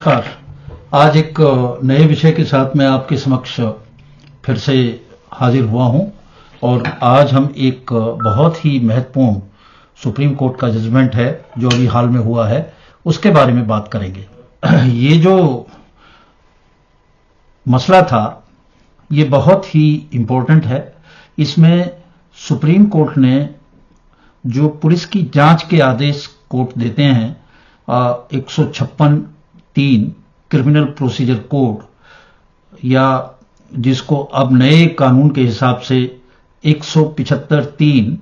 नमस्कार। आज एक नए विषय के साथ मैं आपके समक्ष फिर से हाजिर हुआ हूं और आज हम एक बहुत ही महत्वपूर्ण सुप्रीम कोर्ट का जजमेंट है जो अभी हाल में हुआ है उसके बारे में बात करेंगे। ये जो मसला था ये बहुत ही इम्पोर्टेंट है। इसमें सुप्रीम कोर्ट ने जो पुलिस की जांच के आदेश कोर्ट देते हैं 156(3) क्रिमिनल प्रोसीजर कोड या जिसको अब नए कानून के हिसाब से 175(3)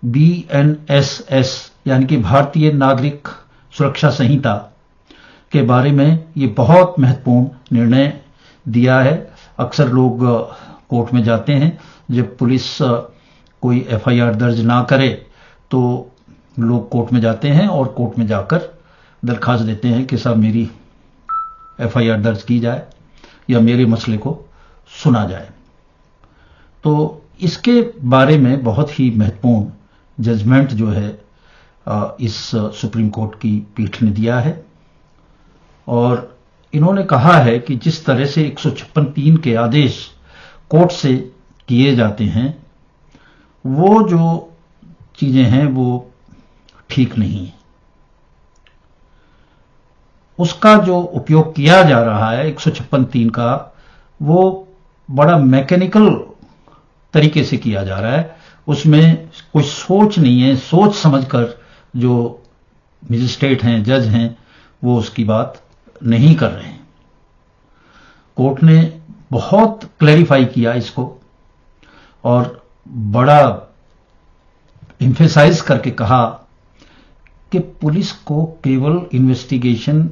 BNSS यानी कि भारतीय नागरिक सुरक्षा संहिता के बारे में ये बहुत महत्वपूर्ण निर्णय दिया है। अक्सर लोग कोर्ट में जाते हैं, जब पुलिस कोई FIR दर्ज ना करे तो लोग कोर्ट में जाते हैं और कोर्ट में जाकर दरखास्त देते हैं कि साहब मेरी FIR दर्ज की जाए या मेरे मसले को सुना जाए। तो इसके बारे में बहुत ही महत्वपूर्ण जजमेंट जो है इस सुप्रीम कोर्ट की पीठ ने दिया है और इन्होंने कहा है कि जिस तरह से 156(3) के आदेश कोर्ट से किए जाते हैं वो जो चीजें हैं वो ठीक नहीं है। उसका जो उपयोग किया जा रहा है 156(3) का वो बड़ा मैकेनिकल तरीके से किया जा रहा है। उसमें कोई सोच नहीं है, सोच समझकर जो मजिस्ट्रेट हैं, जज हैं, वो उसकी बात नहीं कर रहे हैं। कोर्ट ने बहुत क्लैरिफाई किया इसको और बड़ा एम्फेसाइज करके कहा कि पुलिस को केवल इन्वेस्टिगेशन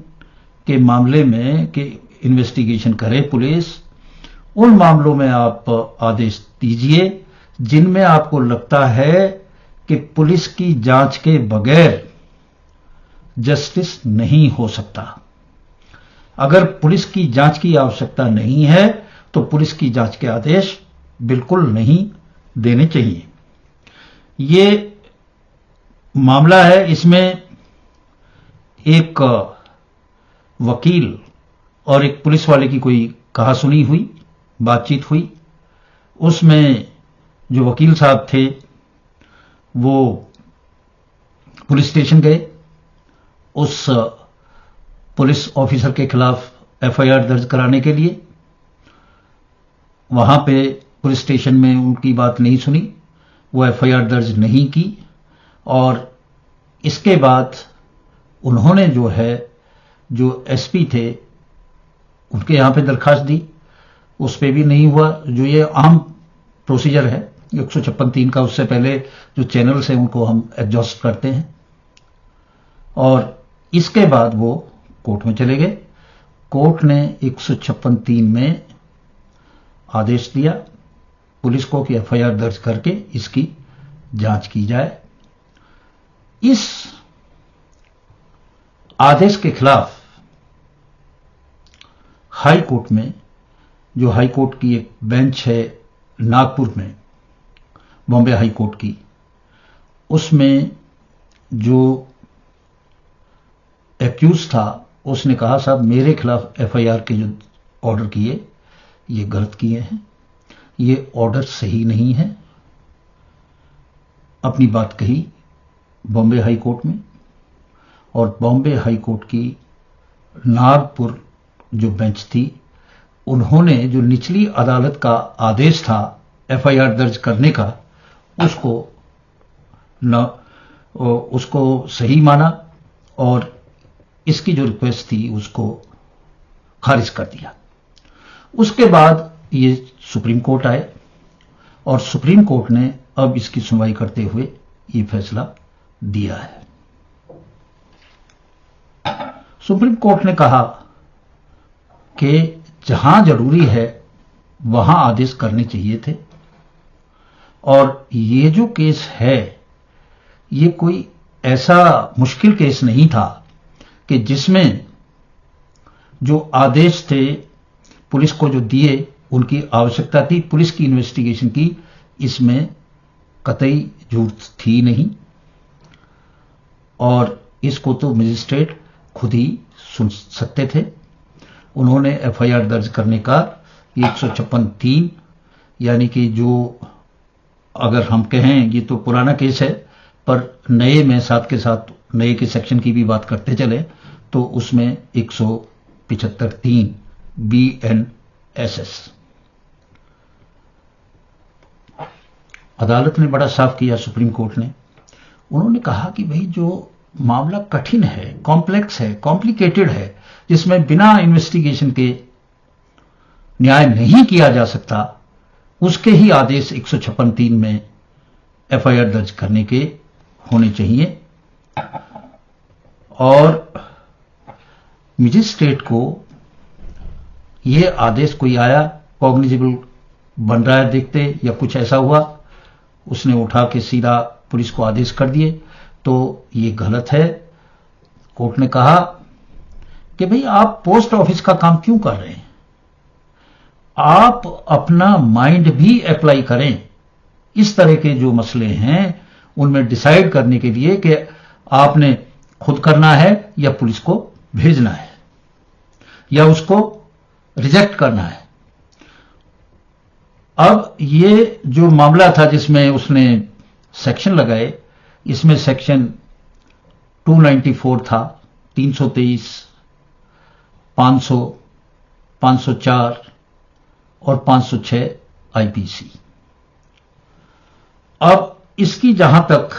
के मामले में कि इन्वेस्टिगेशन करे पुलिस, उन मामलों में आप आदेश दीजिए जिनमें आपको लगता है कि पुलिस की जांच के बगैर जस्टिस नहीं हो सकता। अगर पुलिस की जांच की आवश्यकता नहीं है तो पुलिस की जांच के आदेश बिल्कुल नहीं देने चाहिए। ये मामला है, इसमें एक वकील और एक पुलिस वाले की कोई कहासुनी हुई, बातचीत हुई। उसमें जो वकील साहब थे वो पुलिस स्टेशन गए, उस पुलिस ऑफिसर के खिलाफ FIR दर्ज कराने के लिए। वहां पे पुलिस स्टेशन में उनकी बात नहीं सुनी, वो FIR दर्ज नहीं की और इसके बाद उन्होंने जो है जो SP थे उनके यहां पे दरखास्त दी, उस पे भी नहीं हुआ। जो ये आम प्रोसीजर है 156(3) का, उससे पहले जो चैनल्स हैं उनको हम एग्जॉस्ट करते हैं और इसके बाद वो कोर्ट में चले गए। कोर्ट ने 156(3) में आदेश दिया पुलिस को कि FIR दर्ज करके इसकी जांच की जाए। इस आदेश के खिलाफ हाई कोर्ट में, जो हाई कोर्ट की एक बेंच है नागपुर में, बॉम्बे हाई कोर्ट की, उसमें जो एक्यूज था उसने कहा साहब मेरे खिलाफ FIR के जो ऑर्डर किए ये गलत किए हैं, ये ऑर्डर सही नहीं है। अपनी बात कही बॉम्बे हाई कोर्ट में और बॉम्बे हाई कोर्ट की नागपुर जो बेंच थी उन्होंने जो निचली अदालत का आदेश था FIR दर्ज करने का उसको सही माना और इसकी जो रिक्वेस्ट थी उसको खारिज कर दिया। उसके बाद ये सुप्रीम कोर्ट आए और सुप्रीम कोर्ट ने अब इसकी सुनवाई करते हुए ये फैसला दिया है। सुप्रीम कोर्ट ने कहा कि जहां जरूरी है वहां आदेश करने चाहिए थे और ये जो केस है ये कोई ऐसा मुश्किल केस नहीं था कि जिसमें जो आदेश थे पुलिस को जो दिए उनकी आवश्यकता थी, पुलिस की इन्वेस्टिगेशन की, इसमें कतई जरूरत थी नहीं और इसको तो मजिस्ट्रेट खुद ही सुन सकते थे। उन्होंने एफआईआर दर्ज करने का 156(3) यानी कि जो अगर हम कहें ये तो पुराना केस है, पर नए में साथ के साथ नए के सेक्शन की भी बात करते चले तो उसमें 175(3) BNSS। अदालत ने बड़ा साफ किया, सुप्रीम कोर्ट ने। उन्होंने कहा कि भाई जो मामला कठिन है, कॉम्प्लेक्स है, कॉम्प्लिकेटेड है, जिसमें बिना इन्वेस्टिगेशन के न्याय नहीं किया जा सकता, उसके ही आदेश 156(3) में एफआईआर दर्ज करने के होने चाहिए। और मजिस्ट्रेट को यह आदेश कोई आया, कॉग्निजेबल बन रहा है देखते, या कुछ ऐसा हुआ, उसने उठा के सीधा पुलिस को आदेश कर दिए, तो ये गलत है। कोर्ट ने कहा कि भाई आप पोस्ट ऑफिस का काम क्यों कर रहे हैं, आप अपना माइंड भी अप्लाई करें इस तरह के जो मसले हैं उनमें डिसाइड करने के लिए कि आपने खुद करना है या पुलिस को भेजना है या उसको रिजेक्ट करना है। अब ये जो मामला था जिसमें उसने सेक्शन लगाए, इसमें सेक्शन 294 था, 323, 500, 504 और 506 आईपीसी। अब इसकी जहां तक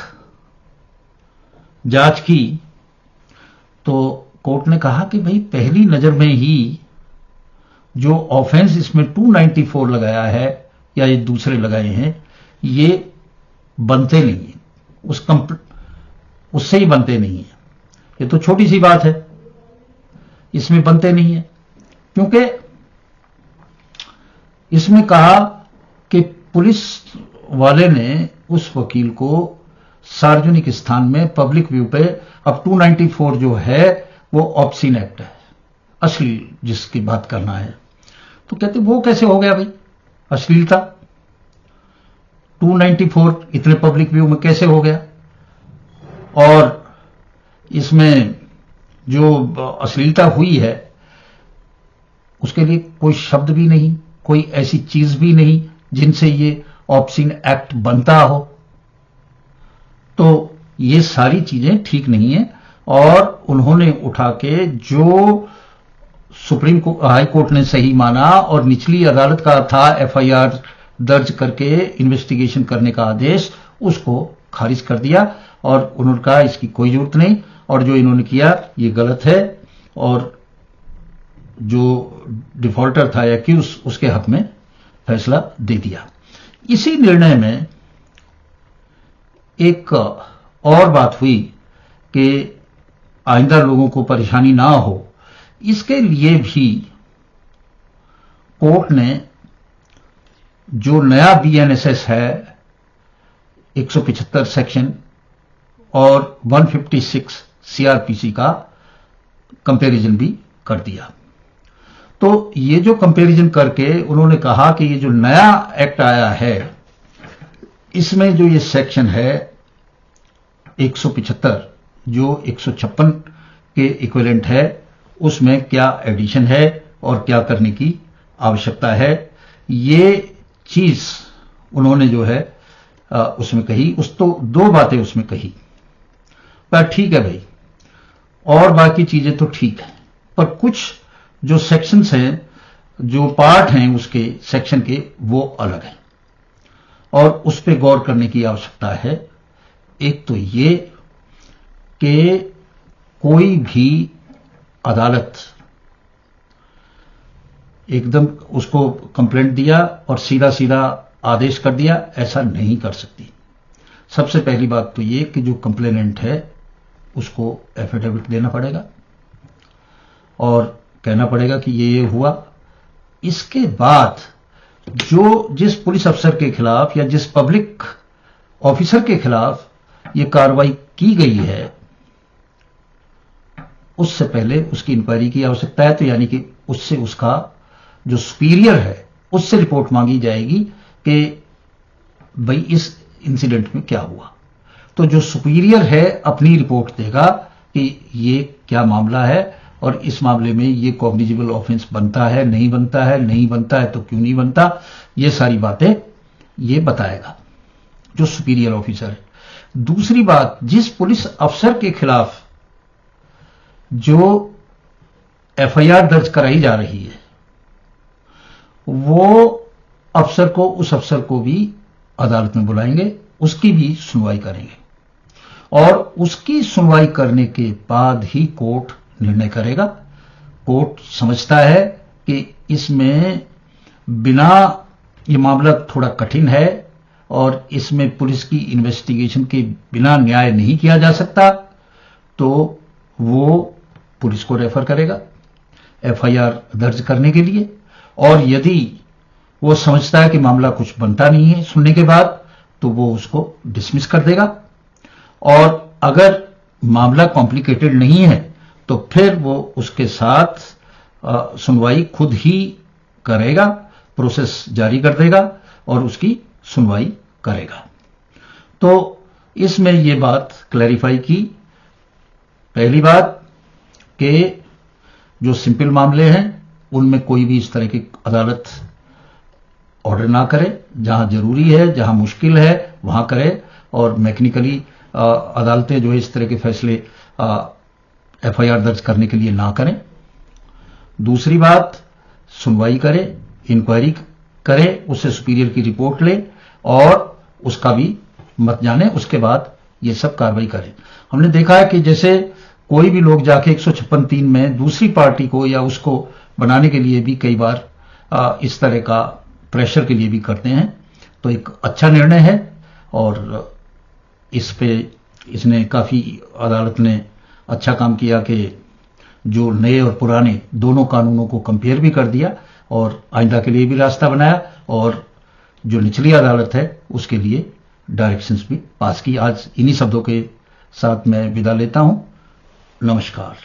जांच की तो कोर्ट ने कहा कि भाई पहली नजर में ही जो ऑफेंस इसमें 294 लगाया है या ये दूसरे लगाए हैं, ये बनते नहीं है, उससे ही बनते नहीं है। ये तो छोटी सी बात है, इसमें बनते नहीं है, क्योंकि इसमें कहा कि पुलिस वाले ने उस वकील को सार्वजनिक स्थान में पब्लिक व्यू पे, अब 294 जो है वो ऑब्सीन एक्ट है, अश्लील जिसकी बात करना है, तो कहते वो कैसे हो गया भाई अश्लीलता, 294 इतने पब्लिक व्यू में कैसे हो गया। और इसमें जो अश्लीलता हुई है उसके लिए कोई शब्द भी नहीं, कोई ऐसी चीज भी नहीं जिनसे ये ऑब्सीन एक्ट बनता हो, तो ये सारी चीजें ठीक नहीं है। और उन्होंने उठा के जो सुप्रीम हाई कोर्ट ने सही माना और निचली अदालत का था एफआईआर दर्ज करके इन्वेस्टिगेशन करने का आदेश, उसको खारिज कर दिया और उन्होंने कहा इसकी कोई जरूरत नहीं, और जो इन्होंने किया ये गलत है, और जो डिफॉल्टर था या कि उसके हक में फैसला दे दिया। इसी निर्णय में एक और बात हुई कि आइंदा लोगों को परेशानी ना हो, इसके लिए भी कोर्ट ने जो नया बीएनएसएस है 175 सेक्शन और 156 सीआरपीसी का कंपैरिजन भी कर दिया। तो ये जो कंपैरिजन करके उन्होंने कहा कि ये जो नया एक्ट आया है इसमें जो ये सेक्शन है 175 जो 156 के इक्विवेलेंट है, उसमें क्या एडिशन है और क्या करने की आवश्यकता है, ये चीज उन्होंने जो है उसमें कही। उस तो दो बातें उसमें कही, पर ठीक है भाई, और बाकी चीजें तो ठीक है, पर कुछ जो सेक्शंस हैं, जो पार्ट हैं उसके सेक्शन के, वो अलग हैं और उस पर गौर करने की आवश्यकता है। एक तो ये कि कोई भी अदालत एकदम उसको कंप्लेंट दिया और सीधा सीधा आदेश कर दिया, ऐसा नहीं कर सकती। सबसे पहली बात तो ये कि जो कंप्लेनेंट है उसको एफिडेविट देना पड़ेगा और कहना पड़ेगा कि ये हुआ। इसके बाद जो जिस पुलिस अफसर के खिलाफ या जिस पब्लिक ऑफिसर के खिलाफ ये कार्रवाई की गई है, उससे पहले उसकी इंक्वायरी की आवश्यकता है। तो यानी कि उससे उसका जो सुपीरियर है उससे रिपोर्ट मांगी जाएगी कि भाई इस इंसिडेंट में क्या हुआ। तो जो सुपीरियर है अपनी रिपोर्ट देगा कि ये क्या मामला है और इस मामले में ये कॉग्निजेबल ऑफेंस बनता है, नहीं बनता है, नहीं बनता है तो क्यों नहीं बनता, ये सारी बातें ये बताएगा जो सुपीरियर ऑफिसर है। दूसरी बात, जिस पुलिस अफसर के खिलाफ जो एफआईआर दर्ज कराई जा रही है, वो अफसर को, उस अफसर को भी अदालत में बुलाएंगे, उसकी भी सुनवाई करेंगे और उसकी सुनवाई करने के बाद ही कोर्ट निर्णय करेगा। कोर्ट समझता है कि इसमें बिना, ये मामला थोड़ा कठिन है और इसमें पुलिस की इन्वेस्टिगेशन के बिना न्याय नहीं किया जा सकता, तो वो पुलिस को रेफर करेगा एफआईआर दर्ज करने के लिए। और यदि वो समझता है कि मामला कुछ बनता नहीं है सुनने के बाद, तो वो उसको डिसमिस कर देगा। और अगर मामला कॉम्प्लिकेटेड नहीं है तो फिर वो उसके साथ सुनवाई खुद ही करेगा, प्रोसेस जारी कर देगा और उसकी सुनवाई करेगा। तो इसमें ये बात क्लैरिफाई की। पहली बात कि जो सिंपल मामले हैं उनमें कोई भी इस तरह की अदालत ऑर्डर ना करे, जहां जरूरी है, जहां मुश्किल है वहां करे, और मैकेनिकली अदालतें जो है इस तरह के फैसले एफआईआर दर्ज करने के लिए ना करें। दूसरी बात, सुनवाई करे, इंक्वायरी करे, उससे सुपीरियर की रिपोर्ट ले और उसका भी मत जाने, उसके बाद ये सब कार्रवाई करें। हमने देखा है कि जैसे कोई भी लोग जाके 156(3) में दूसरी पार्टी को या उसको बनाने के लिए भी कई बार इस तरह का प्रेशर के लिए भी करते हैं। तो एक अच्छा निर्णय है और इस पे इसने काफी, अदालत ने अच्छा काम किया कि जो नए और पुराने दोनों कानूनों को कंपेयर भी कर दिया और आइंदा के लिए भी रास्ता बनाया, और जो निचली अदालत है उसके लिए डायरेक्शंस भी पास की। आज इन्हीं शब्दों के साथ मैं विदा लेता हूं। नमस्कार।